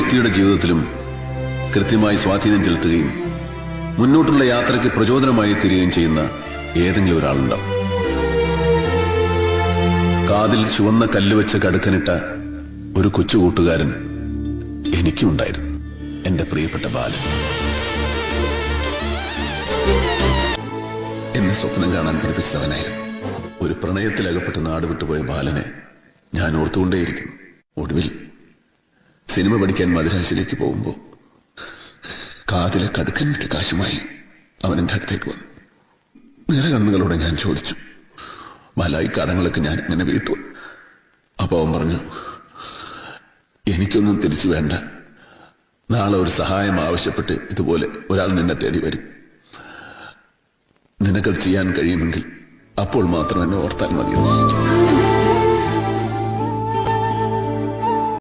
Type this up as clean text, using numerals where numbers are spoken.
വ്യക്തിയുടെ ജീവിതത്തിലും കൃത്യമായി സ്വാധീനം ചെലുത്തുകയും മുന്നോട്ടുള്ള യാത്രയ്ക്ക് പ്രചോദനമായി തീരുകയും ചെയ്യുന്ന ഏതെങ്കിലും ഒരാളുണ്ടാവും. കാതിൽ ചുവന്ന കല്ലുവെച്ച് കടുക്കനിട്ട ഒരു കൊച്ചു കൂട്ടുകാരൻ എനിക്കുണ്ടായിരുന്നു, എന്റെ പ്രിയപ്പെട്ട ബാലൻ. എന്നെ സ്വപ്നം കാണാൻ പഠിപ്പിച്ചവനായിരുന്നു. ഒരു പ്രണയത്തിലകപ്പെട്ട് നാട് വിട്ടുപോയ ബാലനെ ഞാൻ ഓർത്തുകൊണ്ടേയിരിക്കുന്നു. ഒടുവിൽ സിനിമ പഠിക്കാൻ മദ്രാസിലേക്ക് പോകുമ്പോൾ കാതിലെ കടുക്കനിട്ട കാശുമായി അവൻ എന്റെ അടുത്തേക്ക് വന്നു. നിറകണ്ണുകളോടെ ഞാൻ ചോദിച്ചു, മലായി കടങ്ങളൊക്കെ ഞാൻ ഇങ്ങനെ വീട്ടു. അപ്പൊ അവൻ പറഞ്ഞു, എനിക്കൊന്നും തിരിച്ചു വേണ്ട, നാളെ ഒരു സഹായം ആവശ്യപ്പെട്ട് ഇതുപോലെ ഒരാൾ നിന്നെ തേടി വരും. നിനക്കത് ചെയ്യാൻ കഴിയുമെങ്കിൽ അപ്പോൾ മാത്രം എന്നെ ഓർത്താൽ മതിയെന്ന്.